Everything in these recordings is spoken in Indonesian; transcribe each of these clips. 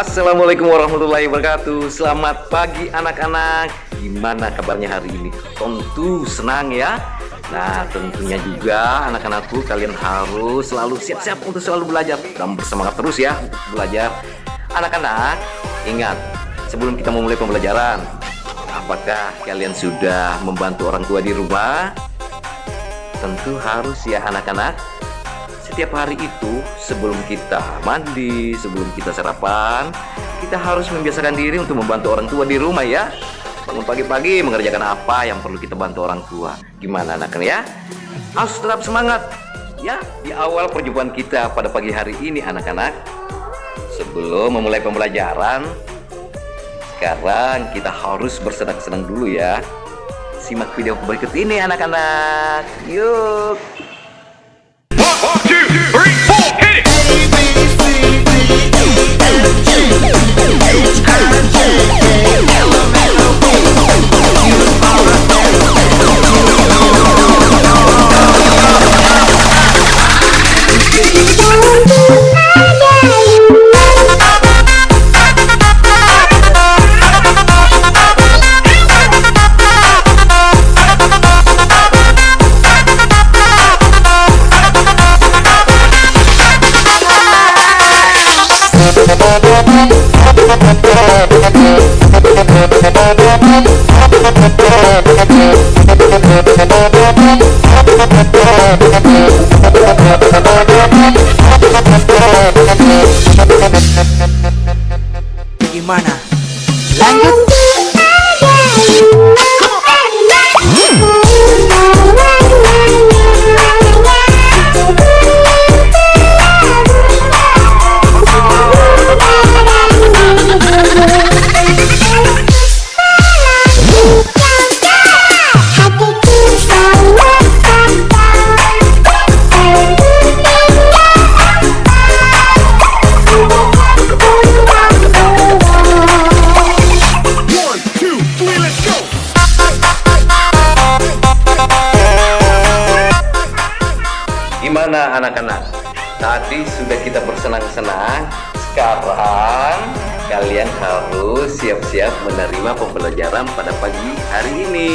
Assalamualaikum warahmatullahi wabarakatuh. Selamat pagi anak-anak. Gimana kabarnya hari ini? Tentu senang ya. Nah, tentunya juga anak-anakku, kalian harus selalu siap-siap untuk selalu belajar dan bersemangat terus ya untuk belajar. Anak-anak, ingat, sebelum kita memulai pembelajaran, apakah kalian sudah membantu orang tua di rumah? Tentu harus ya anak-anak. Setiap hari itu sebelum kita mandi, sebelum kita sarapan, kita harus membiasakan diri untuk membantu orang tua di rumah ya. Bangun pagi-pagi mengerjakan apa yang perlu kita bantu orang tua. Gimana anak-anak ya? Harus tetap semangat ya di awal perjumpaan kita pada pagi hari ini anak-anak. Sebelum memulai pembelajaran, sekarang kita harus bersenang-senang dulu ya. Simak video berikut ini anak-anak. Yuk. Gimana? Lanjut. Gimana anak-anak? Tadi sudah kita bersenang-senang. Sekarang kalian harus siap-siap menerima pembelajaran pada pagi hari ini.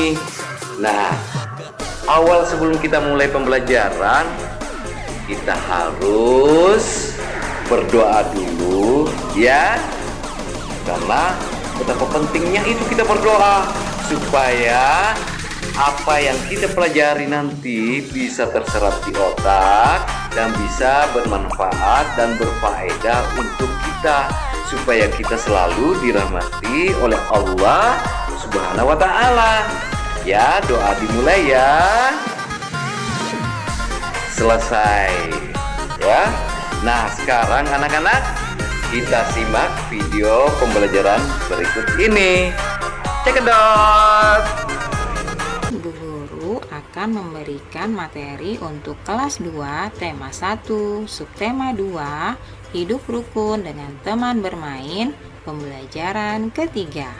Nah, awal sebelum kita mulai pembelajaran, kita harus berdoa dulu ya. Karena betapa pentingnya itu kita berdoa supaya apa yang kita pelajari nanti bisa terserap di otak dan bisa bermanfaat dan berfaedah untuk kita, supaya kita selalu dirahmati oleh Allah Subhanahu wa Ta'ala. Ya, doa dimulai ya. Selesai ya. Nah, sekarang anak-anak, kita simak video pembelajaran berikut ini. Cekidot. Bu Guru akan memberikan materi untuk kelas 2 tema 1, subtema 2, hidup rukun dengan teman bermain, pembelajaran ketiga.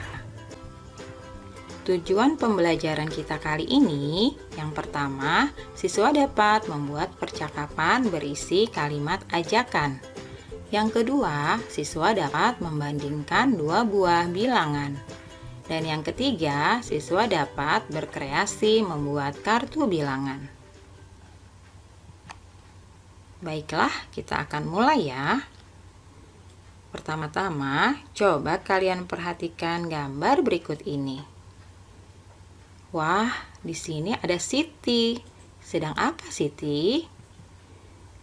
Tujuan pembelajaran kita kali ini, yang pertama, siswa dapat membuat percakapan berisi kalimat ajakan. Yang kedua, siswa dapat membandingkan dua buah bilangan. Dan yang ketiga, siswa dapat berkreasi membuat kartu bilangan. Baiklah, kita akan mulai ya. Pertama-tama, coba kalian perhatikan gambar berikut ini. Wah, di sini ada Siti. Sedang apa Siti?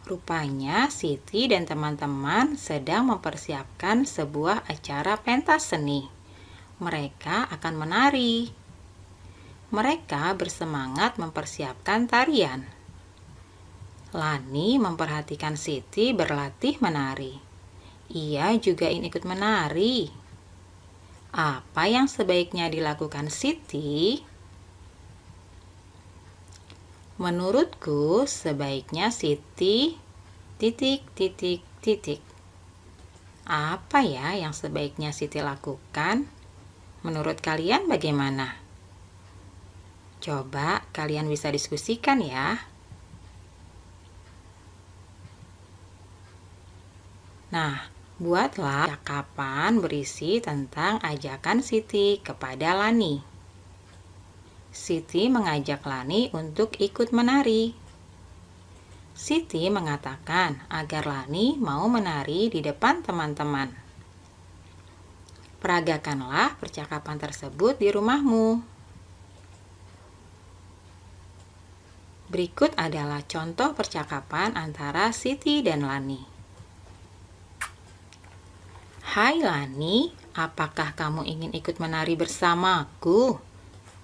Rupanya Siti dan teman-teman sedang mempersiapkan sebuah acara pentas seni. Mereka akan menari. Mereka bersemangat mempersiapkan tarian. Lani memperhatikan Siti berlatih menari. Ia juga ingin ikut menari. Apa yang sebaiknya dilakukan Siti? Menurutku sebaiknya Siti ... Apa ya yang sebaiknya Siti lakukan? Menurut kalian bagaimana? Coba kalian bisa diskusikan ya. Nah, Buatlah percakapan berisi tentang ajakan Siti kepada Lani. Siti mengajak Lani untuk ikut menari. Siti mengatakan agar Lani mau menari di depan teman-teman. Peragakanlah percakapan tersebut di rumahmu. Berikut adalah contoh percakapan antara Siti dan Lani. Hai Lani, apakah kamu ingin ikut menari bersamaku?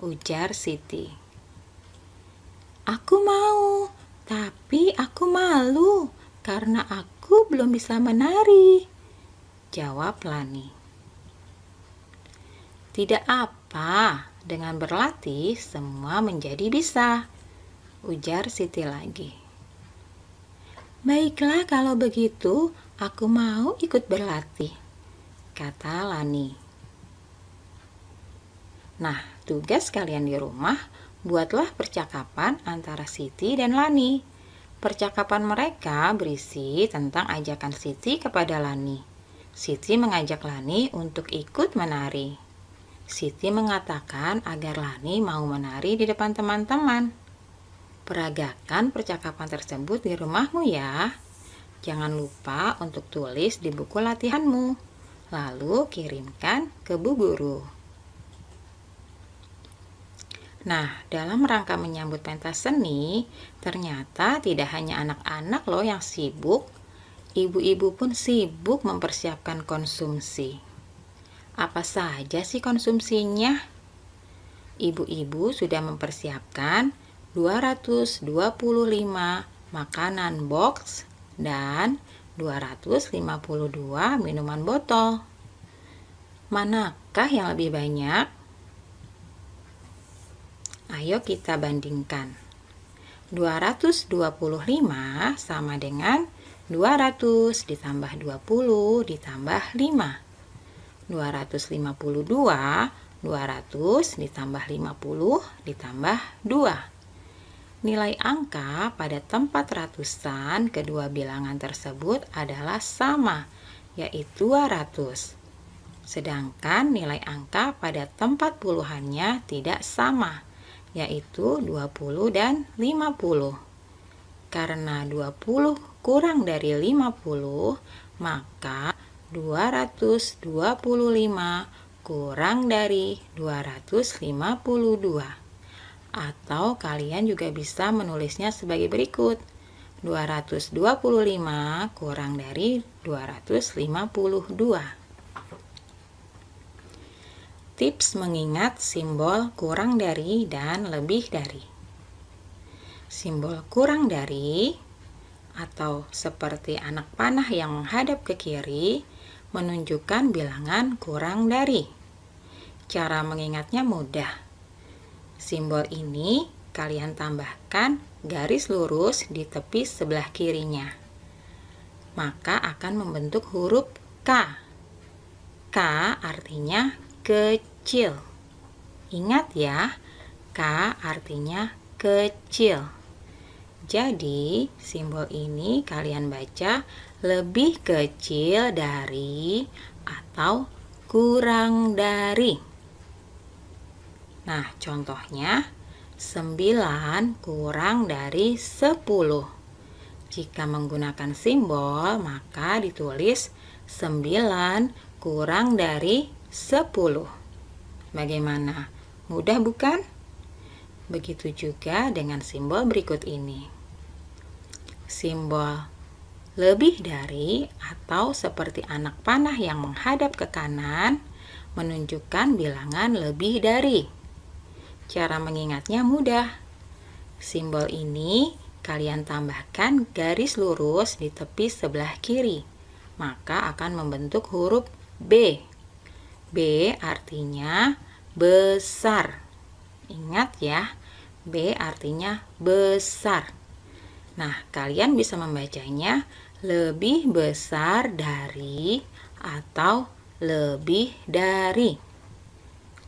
Ujar Siti. Aku mau, tapi aku malu karena aku belum bisa menari, jawab Lani. Tidak apa, dengan berlatih semua menjadi bisa, ujar Siti lagi. Baiklah kalau begitu, aku mau ikut berlatih, kata Lani. Nah, tugas kalian di rumah, buatlah percakapan antara Siti dan Lani. Percakapan mereka berisi tentang ajakan Siti kepada Lani. Siti mengajak Lani untuk ikut menari. Siti mengatakan agar Lani mau menari di depan teman-teman. Peragakan percakapan tersebut di rumahmu ya. Jangan lupa untuk tulis di buku latihanmu, lalu kirimkan ke Bu Guru. Nah, dalam rangka menyambut pentas seni, ternyata tidak hanya anak-anak loh yang sibuk. Ibu-ibu pun sibuk mempersiapkan konsumsi. Apa saja sih konsumsinya? Ibu-ibu sudah mempersiapkan 225 makanan box dan 252 minuman botol. Manakah yang lebih banyak? Ayo kita bandingkan. 225 sama dengan 200 ditambah 20 ditambah 5. 252, 200 ditambah 50 ditambah 2. Nilai angka pada tempat ratusan kedua bilangan tersebut adalah sama, yaitu 200. Sedangkan nilai angka pada tempat puluhannya tidak sama, yaitu 20 dan 50. Karena 20 kurang dari 50, maka 225 kurang dari 252. Atau kalian juga bisa menulisnya sebagai berikut. 225 kurang dari 252. Tips mengingat simbol kurang dari dan lebih dari. Simbol kurang dari atau seperti anak panah yang menghadap ke kiri menunjukkan bilangan kurang dari. Cara mengingatnya mudah. Simbol ini kalian tambahkan garis lurus di tepi sebelah kirinya. Maka akan membentuk huruf K. K artinya kecil. Ingat ya, K artinya kecil. Jadi, simbol ini kalian baca lebih kecil dari atau kurang dari. Nah, contohnya 9 kurang dari 10. Jika menggunakan simbol, maka ditulis 9 kurang dari 10. Bagaimana? Mudah bukan? Begitu juga dengan simbol berikut ini. Simbol lebih dari atau seperti anak panah yang menghadap ke kanan menunjukkan bilangan lebih dari. Cara mengingatnya mudah. Simbol ini kalian tambahkan garis lurus di tepi sebelah kiri, maka akan membentuk huruf B. B artinya besar. Ingat ya, B artinya besar. Nah, kalian bisa membacanya lebih besar dari atau lebih dari.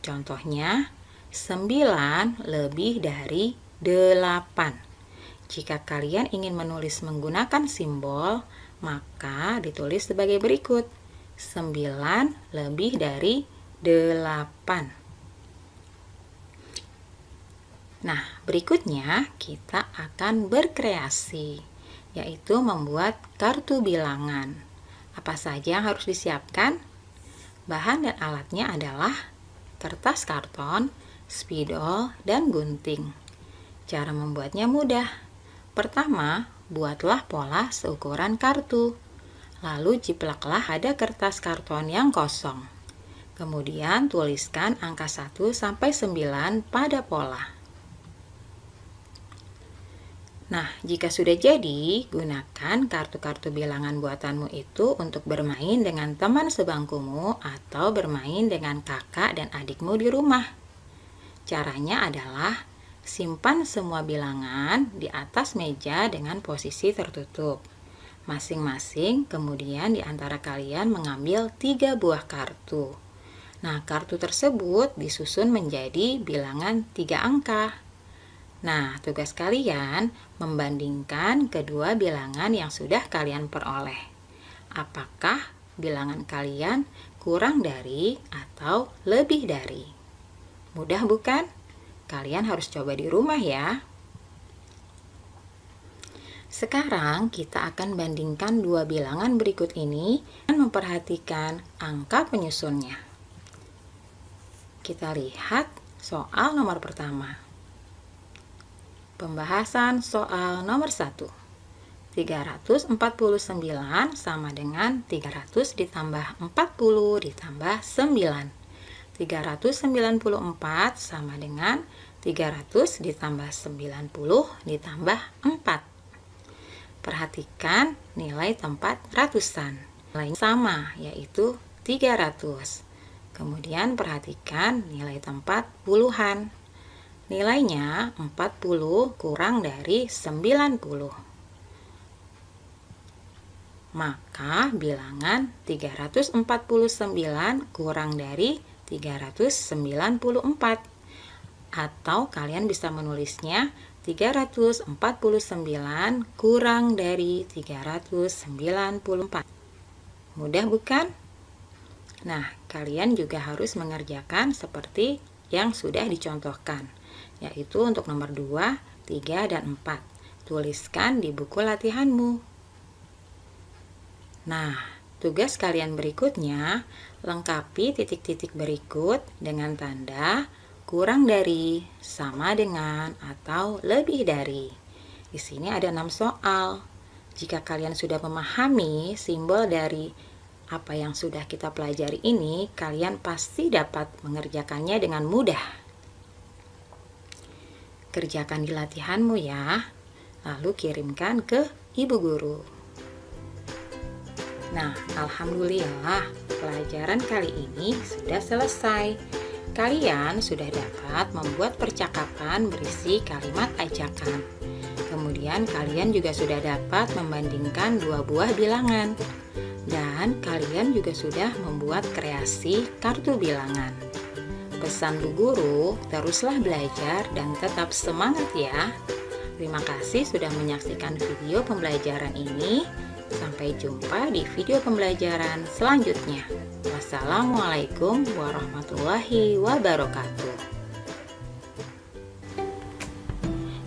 Contohnya, 9 lebih dari 8. Jika kalian ingin menulis menggunakan simbol, maka ditulis sebagai berikut. 9 lebih dari 8. Nah, berikutnya kita akan berkreasi, yaitu membuat kartu bilangan. Apa saja yang harus disiapkan? Bahan dan alatnya adalah kertas karton, spidol, dan gunting. Cara membuatnya mudah. Pertama, buatlah pola seukuran kartu. Lalu jiplaklah ada kertas karton yang kosong. Kemudian tuliskan angka 1 sampai 9 pada pola. Nah, jika sudah jadi, gunakan kartu-kartu bilangan buatanmu itu untuk bermain dengan teman sebangkumu atau bermain dengan kakak dan adikmu di rumah. Caranya adalah simpan semua bilangan di atas meja dengan posisi tertutup. Masing-masing kemudian di antara kalian mengambil 3 buah kartu. Nah, kartu tersebut disusun menjadi bilangan 3 angka. Nah, tugas kalian membandingkan kedua bilangan yang sudah kalian peroleh. Apakah bilangan kalian kurang dari atau lebih dari? Mudah bukan? Kalian harus coba di rumah ya. Sekarang kita akan bandingkan dua bilangan berikut ini dan memperhatikan angka penyusunnya. Kita lihat soal nomor pertama. Pembahasan soal nomor 1. 349 sama dengan 300 ditambah 40 ditambah 9. 394 sama dengan 300 ditambah 90 ditambah 4. Perhatikan nilai tempat ratusan. Nilai sama, yaitu 300. Kemudian perhatikan nilai tempat puluhan. Nilainya 40 kurang dari 90. Maka bilangan 349 kurang dari 394. Atau kalian bisa menulisnya 349 kurang dari 394. Mudah bukan? Nah, kalian juga harus mengerjakan seperti yang sudah dicontohkan, yaitu untuk nomor 2, 3, dan 4. Tuliskan di buku latihanmu. Nah, tugas kalian berikutnya, lengkapi titik-titik berikut dengan tanda kurang dari, sama dengan, atau lebih dari. Di sini ada 6 soal. Jika kalian sudah memahami simbol dari apa yang sudah kita pelajari ini, kalian pasti dapat mengerjakannya dengan mudah. Kerjakan di latihanmu ya, lalu kirimkan ke ibu guru. Nah, alhamdulillah pelajaran kali ini sudah selesai. Kalian sudah dapat membuat percakapan berisi kalimat ajakan. Kemudian kalian juga sudah dapat membandingkan dua buah bilangan. Dan kalian juga sudah membuat kreasi kartu bilangan. Pesan Bu Guru, teruslah belajar dan tetap semangat ya. Terima kasih sudah menyaksikan video pembelajaran ini. Sampai jumpa di video pembelajaran selanjutnya. Wassalamualaikum warahmatullahi wabarakatuh.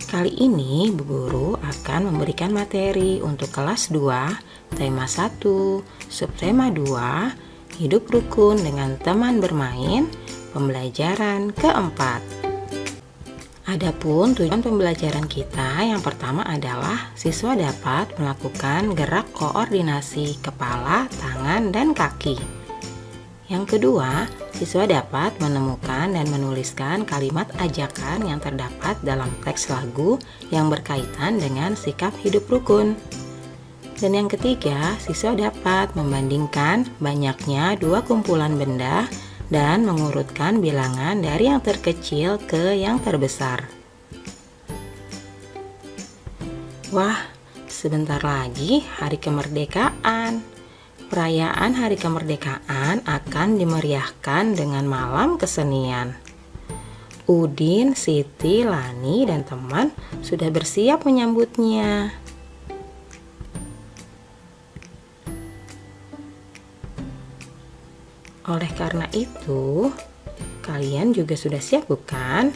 Kali ini Bu Guru akan memberikan materi untuk kelas 2, tema 1, subtema 2, hidup rukun dengan teman bermain, pembelajaran keempat. Adapun tujuan pembelajaran kita yang pertama adalah siswa dapat melakukan gerak koordinasi kepala, tangan, dan kaki. Yang kedua, siswa dapat menemukan dan menuliskan kalimat ajakan yang terdapat dalam teks lagu yang berkaitan dengan sikap hidup rukun. Dan yang ketiga, siswa dapat membandingkan banyaknya dua kumpulan benda dan mengurutkan bilangan dari yang terkecil ke yang terbesar. Wah, sebentar lagi hari kemerdekaan. Perayaan hari kemerdekaan akan dimeriahkan dengan malam kesenian. Udin, Siti, Lani, dan teman sudah bersiap menyambutnya. Oleh karena itu, kalian juga sudah siap bukan?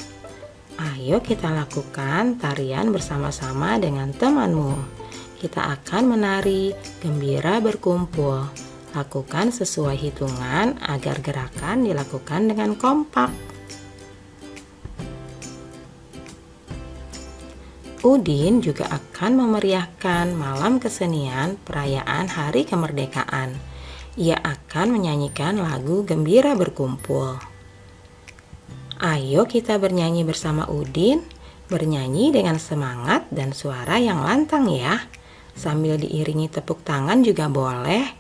Ayo kita lakukan tarian bersama-sama dengan temanmu. Kita akan menari gembira berkumpul. Lakukan sesuai hitungan agar gerakan dilakukan dengan kompak. Udin juga akan memeriahkan malam kesenian perayaan Hari Kemerdekaan. Ia akan menyanyikan lagu Gembira Berkumpul. Ayo kita bernyanyi bersama Udin, bernyanyi dengan semangat dan suara yang lantang ya. Sambil diiringi tepuk tangan juga boleh.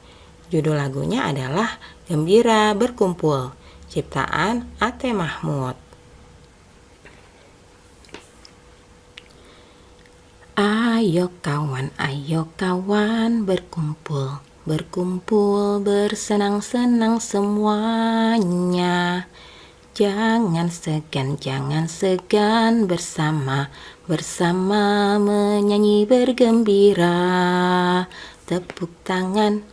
Judul lagunya adalah Gembira Berkumpul, ciptaan Ate Mahmud. Ayo kawan berkumpul, berkumpul bersenang-senang semuanya. Jangan segan bersama menyanyi bergembira. Tepuk tangan,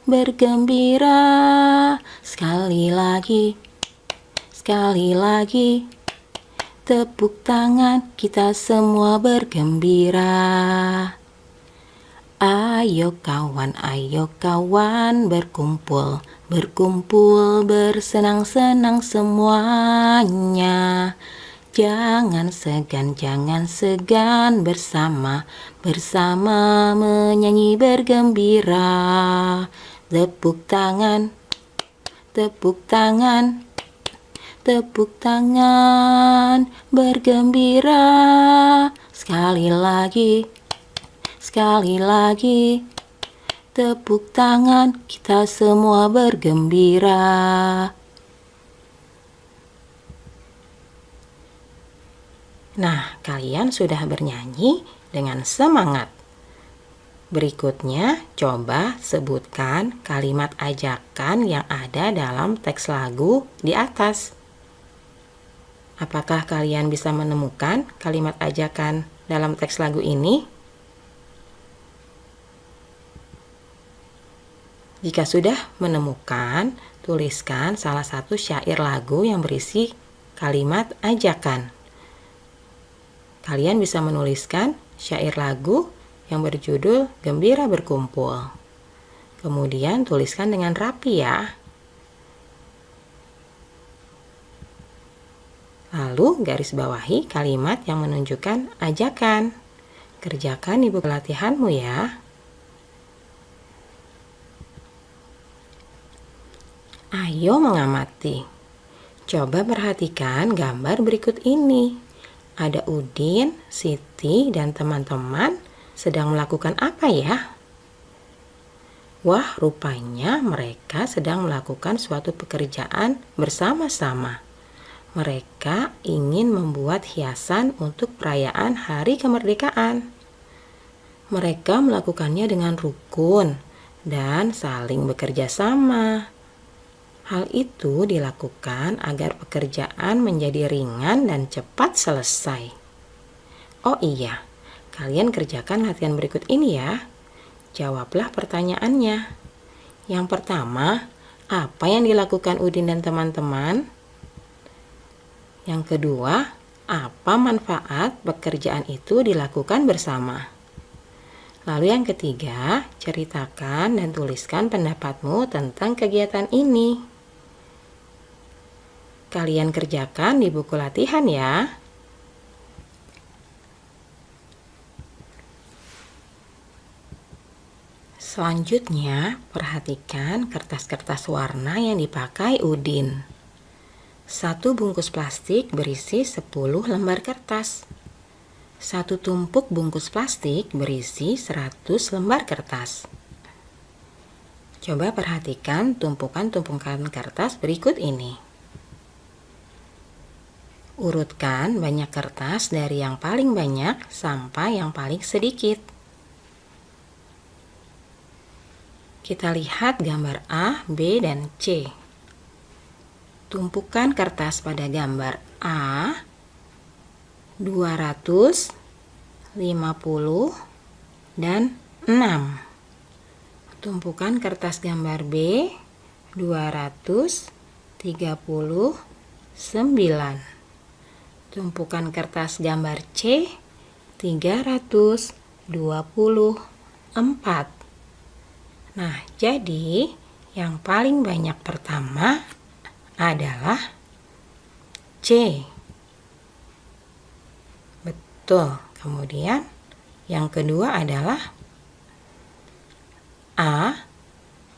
bergembira. Sekali lagi, tepuk tangan, kita semua bergembira. Ayo kawan berkumpul, bersenang-senang semuanya. Jangan segan bersama menyanyi bergembira. Tepuk tangan, bergembira. Sekali lagi, tepuk tangan, kita semua bergembira. Nah, kalian sudah bernyanyi dengan semangat. Berikutnya, coba sebutkan kalimat ajakan yang ada dalam teks lagu di atas. Apakah kalian bisa menemukan kalimat ajakan dalam teks lagu ini? Jika sudah menemukan, tuliskan salah satu syair lagu yang berisi kalimat ajakan. Kalian bisa menuliskan syair lagu yang berjudul Gembira Berkumpul. Kemudian tuliskan dengan rapi ya. Lalu garis bawahi kalimat yang menunjukkan ajakan. Kerjakan di buku latihanmu ya. Ayo mengamati. Coba perhatikan gambar berikut ini. Ada Udin, Siti, dan teman-teman sedang melakukan apa ya? Wah, rupanya mereka sedang melakukan suatu pekerjaan bersama-sama. Mereka ingin membuat hiasan untuk perayaan Hari Kemerdekaan. Mereka melakukannya dengan rukun dan saling bekerja sama. Hal itu dilakukan agar pekerjaan menjadi ringan dan cepat selesai. Oh iya, kalian kerjakan latihan berikut ini ya. Jawablah pertanyaannya. Yang pertama, apa yang dilakukan Udin dan teman-teman? Yang kedua, apa manfaat pekerjaan itu dilakukan bersama? Lalu yang ketiga, ceritakan dan tuliskan pendapatmu tentang kegiatan ini. Kalian kerjakan di buku latihan ya. Selanjutnya, perhatikan kertas-kertas warna yang dipakai Udin. Satu bungkus plastik berisi 10 lembar kertas. Satu tumpuk bungkus plastik berisi 100 lembar kertas. Coba perhatikan tumpukan-tumpukan kertas berikut ini. Urutkan banyak kertas dari yang paling banyak sampai yang paling sedikit. Kita lihat gambar A, B, dan C. Tumpukan kertas pada gambar A 250 dan 6. Tumpukan kertas gambar B 239. Tumpukan kertas gambar C 324. Nah, jadi yang paling banyak pertama adalah C. Betul. Kemudian yang kedua adalah A,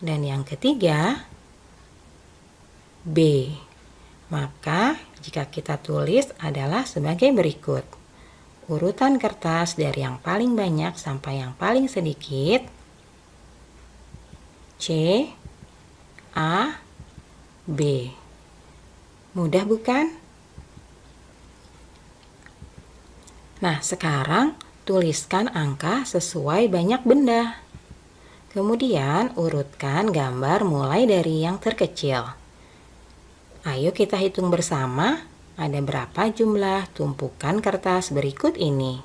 dan yang ketiga B. Maka jika kita tulis adalah sebagai berikut. Urutan kertas dari yang paling banyak sampai yang paling sedikit. C, A, B. Mudah bukan? Nah, sekarang tuliskan angka sesuai banyak benda. Kemudian urutkan gambar mulai dari yang terkecil. Ayo kita hitung bersama, ada berapa jumlah tumpukan kertas berikut ini.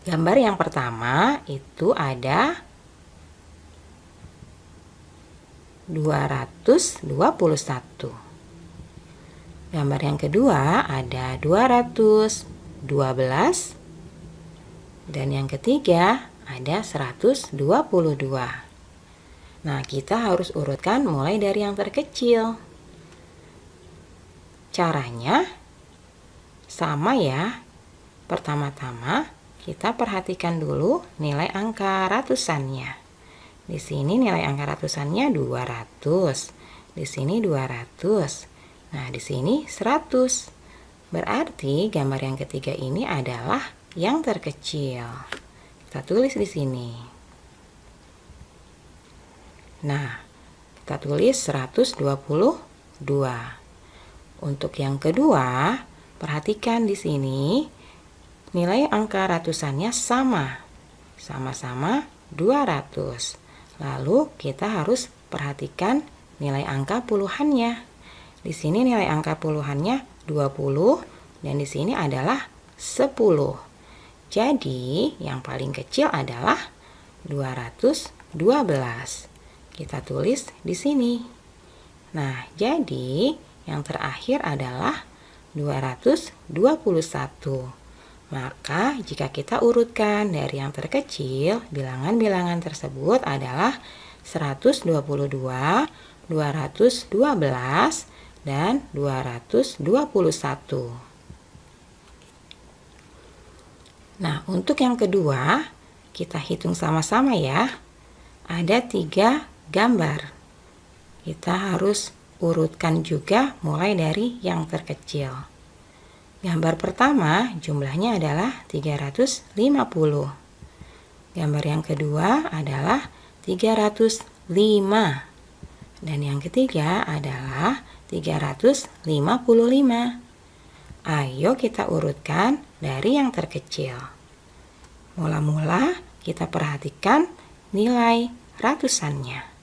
Gambar yang pertama itu ada 221. Gambar yang kedua ada 212. Dan yang ketiga ada 122. Nah, kita harus urutkan mulai dari yang terkecil. Caranya sama ya. Pertama-tama kita perhatikan dulu nilai angka ratusannya. Di sini nilai angka ratusannya 200. Di sini 200. Nah, di sini 100. Berarti gambar yang ketiga ini adalah yang terkecil. Kita tulis di sini. Nah, kita tulis 122. Untuk yang kedua, perhatikan di sini nilai angka ratusannya sama-sama 200. Lalu kita harus perhatikan nilai angka puluhannya. Di sini nilai angka puluhannya 20 dan di sini adalah 10. Jadi, yang paling kecil adalah 212. Kita tulis di sini. Nah, jadi yang terakhir adalah 221. Maka jika kita urutkan dari yang terkecil, bilangan-bilangan tersebut adalah 122, 212, dan 221. Nah, untuk yang kedua, kita hitung sama-sama ya. Ada 3 gambar. Kita harus urutkan juga mulai dari yang terkecil. Gambar pertama jumlahnya adalah 350. Gambar yang kedua adalah 305. Dan yang ketiga adalah 355. Ayo kita urutkan dari yang terkecil. Mula-mula kita perhatikan nilai ratusannya.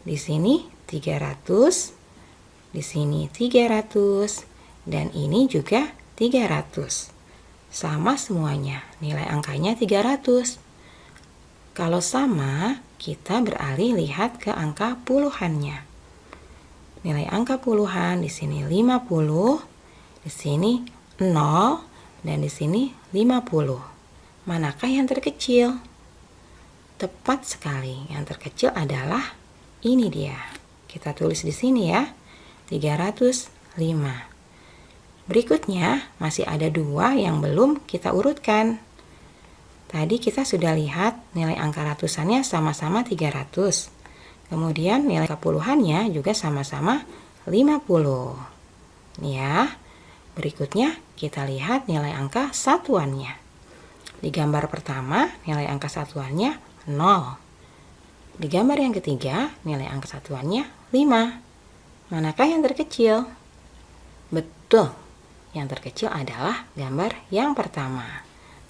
Di sini 300, di sini 300, dan ini juga 300. Sama semuanya, nilai angkanya 300. Kalau sama, kita beralih lihat ke angka puluhannya. Nilai angka puluhan di sini 50, di sini 0, dan di sini 50. Manakah yang terkecil? Tepat sekali, yang terkecil adalah ini dia. Kita tulis di sini ya, 305. Berikutnya masih ada 2 yang belum kita urutkan. Tadi kita sudah lihat nilai angka ratusannya sama-sama 300. Kemudian nilai puluhannya juga sama-sama 50. Ya. Berikutnya kita lihat nilai angka satuannya. Di gambar pertama nilai angka satuannya 0. Di gambar yang ketiga nilai angka satuannya 5. Manakah yang terkecil? Betul, yang terkecil adalah gambar yang pertama.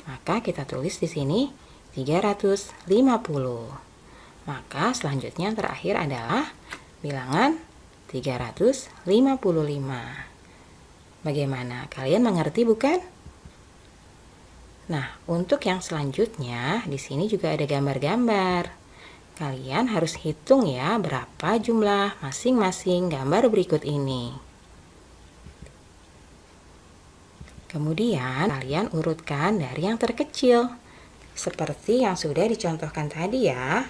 Maka kita tulis di sini 350. Maka selanjutnya yang terakhir adalah bilangan 355. Bagaimana? Kalian mengerti bukan? Nah, untuk yang selanjutnya, di sini juga ada gambar-gambar. Kalian harus hitung ya berapa jumlah masing-masing gambar berikut ini. Kemudian, kalian urutkan dari yang terkecil, seperti yang sudah dicontohkan tadi ya.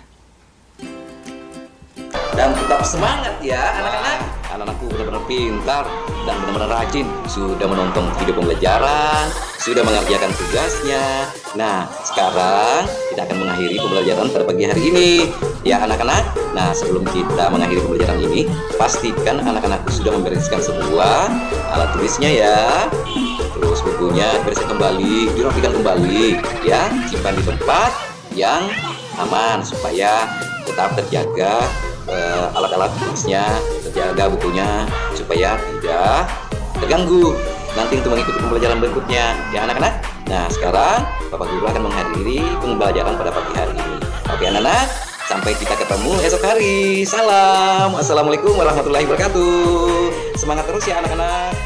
Dan tetap semangat ya anak-anak. Anak-anakku benar-benar pintar dan benar-benar rajin. Sudah menonton video pembelajaran, sudah mengerjakan tugasnya. Nah, sekarang kita akan mengakhiri pembelajaran pada pagi hari ini. Ya anak-anak, nah sebelum kita mengakhiri pembelajaran ini, pastikan anak-anakku sudah membereskan semua alat tulisnya ya. Terus bukunya bereskan kembali, dirapikan kembali ya. Simpan di tempat yang aman supaya tetap terjaga alat-alat tulisnya, terjaga bukunya supaya tidak terganggu nanti untuk mengikuti pembelajaran berikutnya ya anak-anak. Nah sekarang Bapak Guru akan menghadiri pembelajaran pada pagi hari ini. Oke anak-anak, sampai kita ketemu esok hari. Salam, assalamualaikum warahmatullahi wabarakatuh. Semangat terus ya anak-anak.